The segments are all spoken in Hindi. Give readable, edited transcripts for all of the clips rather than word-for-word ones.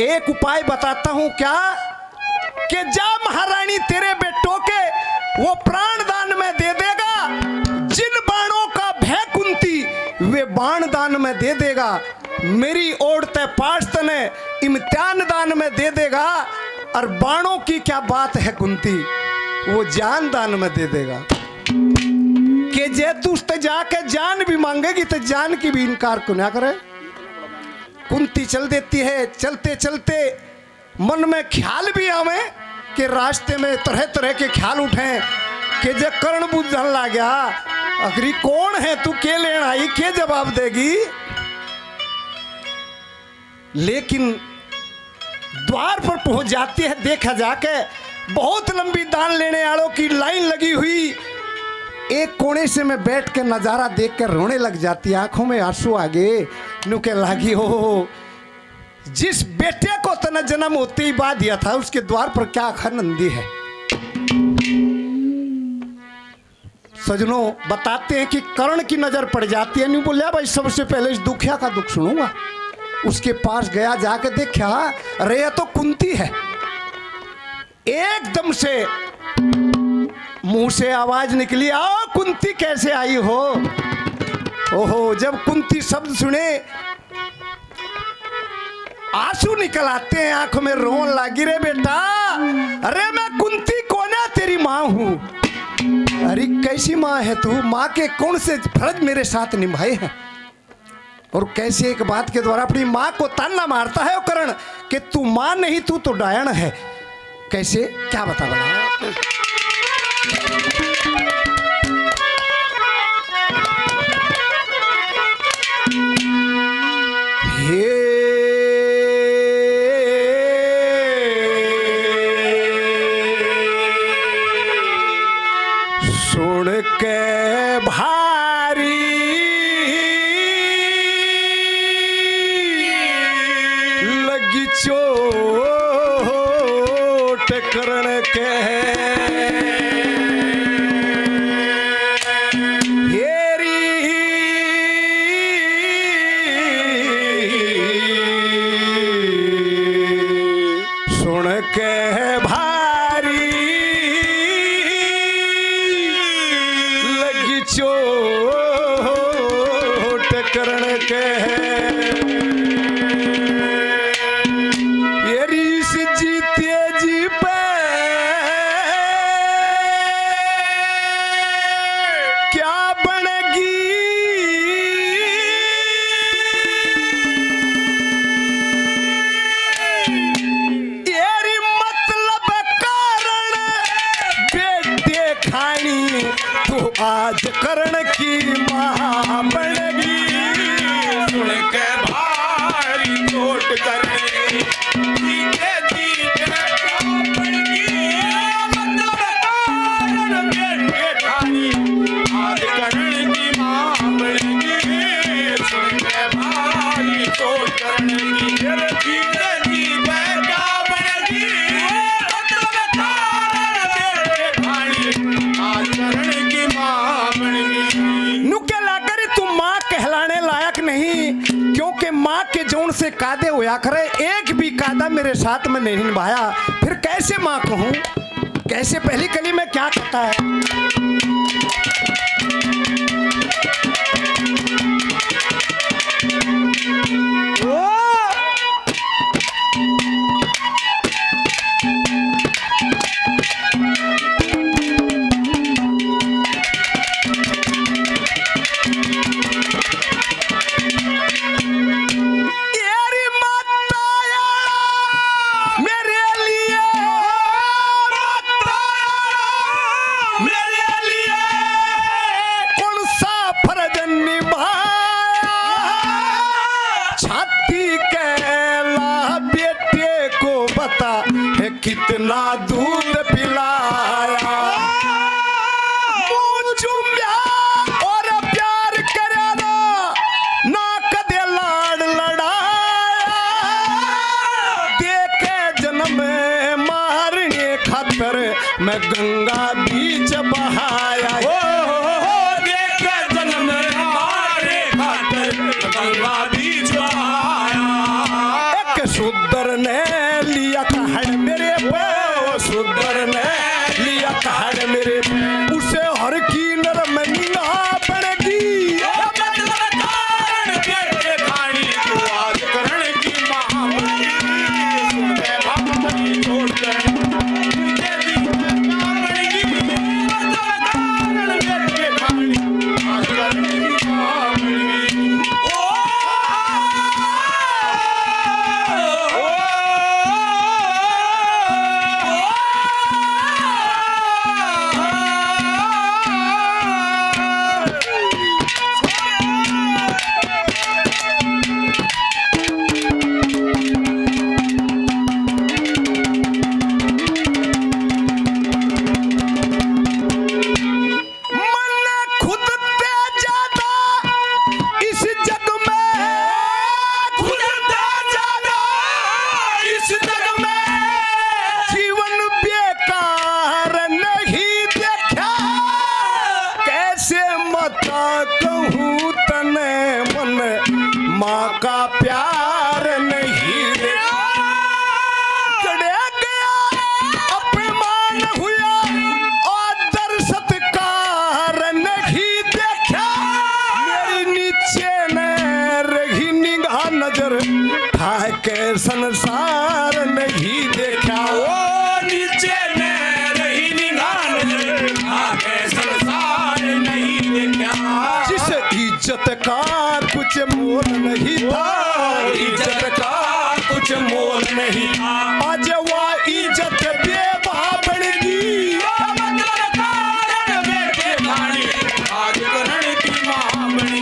एक उपाय बताता हूं क्या कि जा महारानी तेरे बेटों के वो प्राण दान में दे देगा, जिन बाणों का भय कुंती वे बाण दान में दे देगा, मेरी ओर ते पास तने इम्तिहान दान में दे देगा, और बाणों की क्या बात है कुंती वो जान दान में दे देगा। कि जे तू उसते जाके जान भी मांगेगी तो जान की भी इनकार को ना करे। कुंती चल देती है। चलते चलते मन में ख्याल भी आवे कि रास्ते में तरह तरह के ख्याल उठे कि जे कर्ण बुझन लग गया, आखिरी कौन है तू, के लेन आई, के जवाब देगी। लेकिन द्वार पर पहुंच जाती है, देखा जाके बहुत लंबी दान लेने वालों की लाइन लगी हुई। एक कोने से मैं बैठ के नजारा देख कर रोने लग जाती, आंखों में आंसू आ गए। नुके लागी हो जिस बेटे को तना जन्म होते ही बाद दिया था उसके द्वार पर क्या आनंदी है। सजनों बताते हैं कि कर्ण की नजर पड़ जाती है। नहीं बोलिया भाई सबसे पहले इस दुखिया का दुख सुनूंगा। उसके पास गया, जाके देखा अरे ये तो कुंती है। एकदम से मुंह से आवाज निकली, आओ कुंती कैसे आई हो। ओहो, जब कुंती शब्द सुने आंसू निकल आते हैं, आंखों में रोन लगी। रे बेटा, अरे मैं कुंती कौन है, तेरी माँ हूं। अरे कैसी माँ है तू, माँ के कौन से फर्ज मेरे साथ निभाए हैं, और कैसे एक बात के द्वारा अपनी माँ को ताना मारता है वो कर्ण कि तू माँ नहीं, तू तो डायन है। कैसे, क्या बता बना। सुन के भारी लगी चोट कर्ण के, सुन के भारी लगी चोट कर्ण के, ये रीस जीते जी पे क्या बनेगी। येरी मतलब कारण बेटे खानी तू आज कर्ण की मां बनेगी। सुन के भारी चोट करने जीते जीते क्या पड़ेगी। मतलब कारण बेटे खानी आज कर्ण की मां बनेगी। सुन के भारी चोट करने की जीते जीते क्या बनेगी। मतलब कारण बेटे खानी आज कर्ण की मां बनेगी। नुके लाकर तू माँ कहलाने लायक नहीं, क्योंकि माँ के जोन से कादे हुआ करे, एक भी कादा मेरे साथ में नहीं निभाया, फिर कैसे माँ कहूँ। कैसे, पहली कली में क्या कहता है। कितना दूध पिलाया, मुंह चूमिया और प्यार करेगा, ना कदे लाड लड़ाया, देखे जन्म मारने खातर मैं गंगा बीच बहाया। देखे जन्म मारे खातर गंगा बीच बहाया। एक शूद्र ने लिया कहड़ मेरे पे, सुंदर ने लिया कहड़ मेरे पे, उसे हर की नरम निगाह पड़ेगी। मतलब कारण के खानी को आज करण की महाबली सुन के भाई छोड़ कर तुझे भी महाबली मतलब कारण के खानी आज करण की महाबली ओ कहूँ तने मन माँ का प्यार नहीं देखा, चढ़े गया अपमान हुआ आदर सत्कार नहीं देखा, मेरी नीचे न रही निगाह नजर ठाके संसार नहीं देखा। ओ नीचे ने रही निगाह नजर आके संसार नहीं देखा, जिस इज्जत का कुछ मोल नहीं था, इज्जत का कुछ मोल नहीं था, आज वह इज्जत बेबा बढ़गी। मतलब कारण बेटे खानी आज करण की महाबली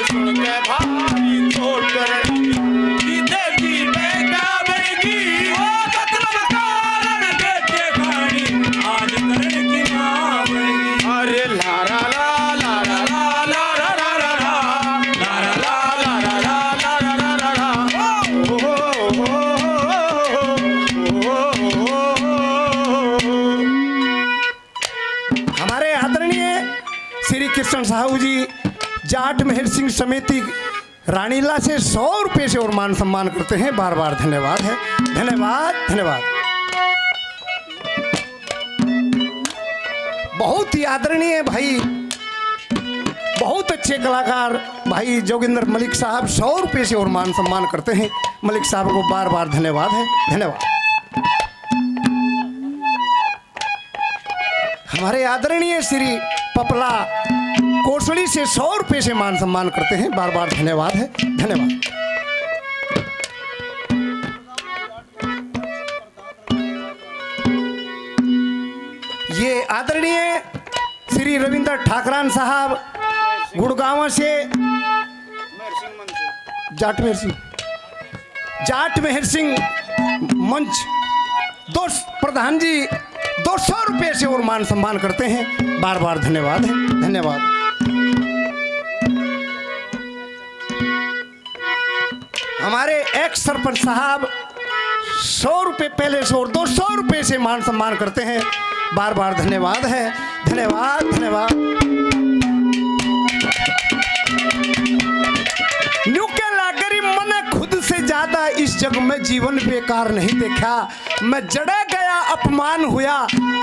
सुन के भाई छोड़ कर सीधे की बेटा बनेगी। ओ मतलब कारण बेटे खानी आज करण की महाबली। अरे लारा ला लारा ला लारा ला लारा ला लारा ला लारा ला ला हमारे आदरणीय श्री कृष्ण साहू जी जाट मेहर सिंह समिति रानीला से 100 रुपए से और मान सम्मान करते हैं। बार बार धन्यवाद है, धन्यवाद धन्यवाद। बहुत ही आदरणीय भाई, बहुत अच्छे कलाकार भाई जोगिंदर मलिक साहब 100 रुपए से और मान सम्मान करते हैं। मलिक साहब को बार बार धन्यवाद है, धन्यवाद। हमारे आदरणीय श्री पपला कोसड़ी से 100 रुपए से मान सम्मान करते हैं। बार बार धन्यवाद है, धन्यवाद। ये आदरणीय श्री रविंद्र ठाकरान साहब गुड़गांव से जाट मेहर सिंह मंच प्रधान जी 200 रुपए से और मान सम्मान करते हैं। बार बार धन्यवाद है, धन्यवाद। हमारे एक्स सरपंच साहब 100 रुपए पहले से और 200 रुपए से मान सम्मान करते हैं। बार बार धन्यवाद है, धन्यवाद धन्यवाद। न्यू के लागरी मैंने खुद से ज्यादा इस जग में जीवन बेकार नहीं देखा, मैं जड़े गया अपमान हुआ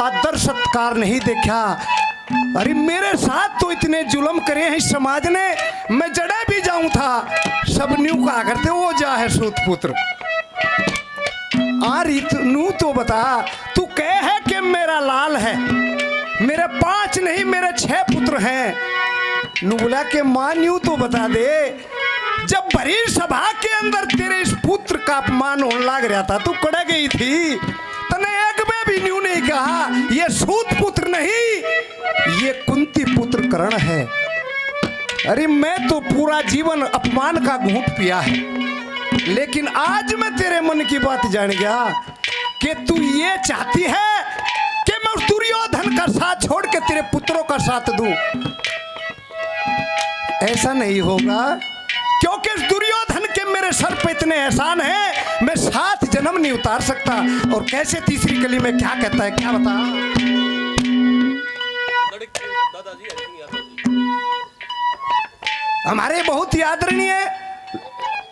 आदर सत्कार नहीं देखा। अरे मेरे साथ तो इतने जुल्म करे हैं इस समाज ने, मैं जड़े भी जाऊं था सब न्यू कहा करते वो जा है सूत पुत्र। नू तो बता तू कह है कि मेरा लाल है, मेरे 5 नहीं मेरे 6 पुत्र हैं। नू बोला के मां न्यू तो बता दे, जब भरी सभा के अंदर तेरे इस पुत्र का अपमान होने लग रहा था तू कड़ गई थी, तने एक में भी न्यू नहीं कहा ये सूत पुत्र नहीं ये कुंती पुत्र कर्ण है। अरे मैं तो पूरा जीवन अपमान का घूंट पिया है, लेकिन आज मैं तेरे मन की बात जान गया कि तू ये चाहती है कि मैं उस दुर्योधन का साथ छोड़ के तेरे पुत्रों का साथ दूं। ऐसा नहीं होगा, क्योंकि उस दुर्योधन के मेरे सर पे इतने एहसान हैं मैं 7 जन्म नहीं उतार सकता। और कैसे तीसरी कली में क्या कहता है, क्या बता। हमारे बहुत ही आदरणीय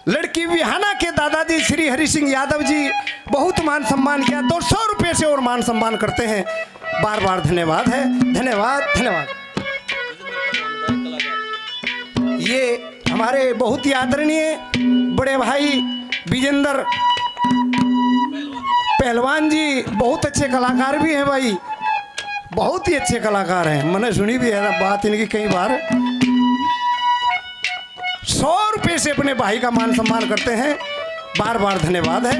लड़की विहाना के दादाजी श्री हरि सिंह यादव जी बहुत मान सम्मान किया, 200 रुपये से और मान सम्मान करते हैं। बार बार धन्यवाद है, धन्यवाद धन्यवाद। ये हमारे बहुत ही आदरणीय बड़े भाई विजेंद्र पहलवान जी बहुत अच्छे कलाकार भी हैं भाई, बहुत ही अच्छे कलाकार हैं। मैंने सुनी भी है ना बात इनकी कई बार। 100 रुपये से अपने भाई का मान सम्मान करते हैं। बार बार धन्यवाद है।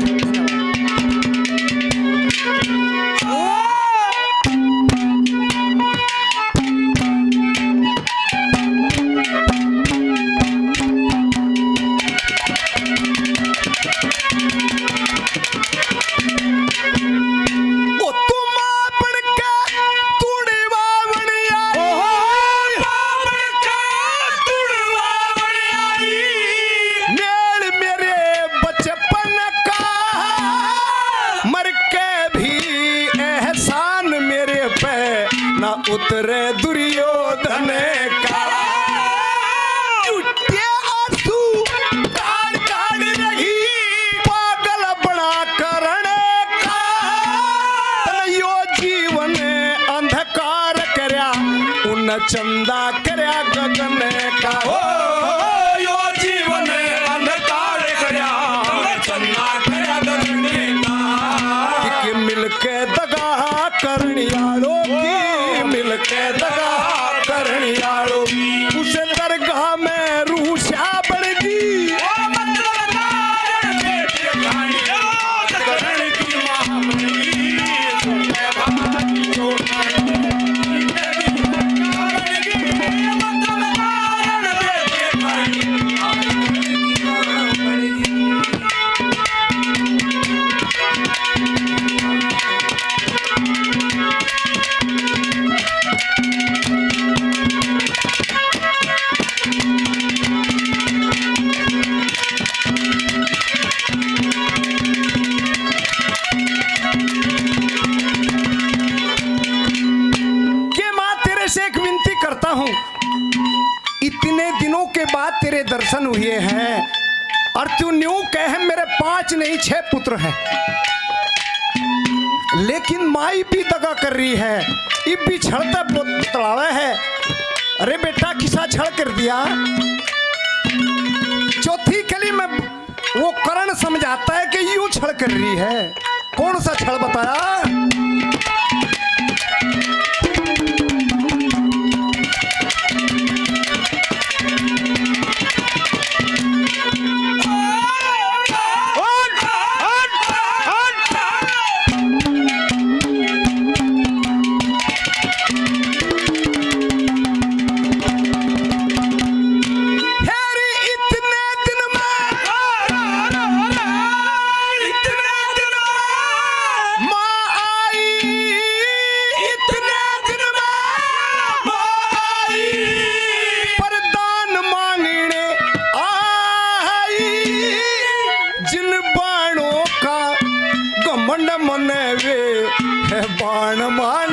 उतरे दुर्योधन का चुटिया आंसू काढ़ काढ़ रही पागल बड़ा करण का यो जीवन अंधकार करया उन चंदा करया गगन का ओ यो जीवन अंधकार करया चंदा करया गगन का कि मिलके दगा करनियालो के दगा करनियालो उस दरगाह में रूसा बड़गी करण की महामणी इतने दिनों के बाद तेरे दर्शन हुए हैं और तू न्यू कहे मेरे 5 नहीं 6 पुत्र हैं, लेकिन माई भी दगा कर रही है, ये भी छड़ता तड़ावा है। अरे बेटा किसा छड़ कर दिया। चौथी कली में वो करण समझाता है कि यूं छड़ कर रही है। कौन सा छड़ बताया? बाण मान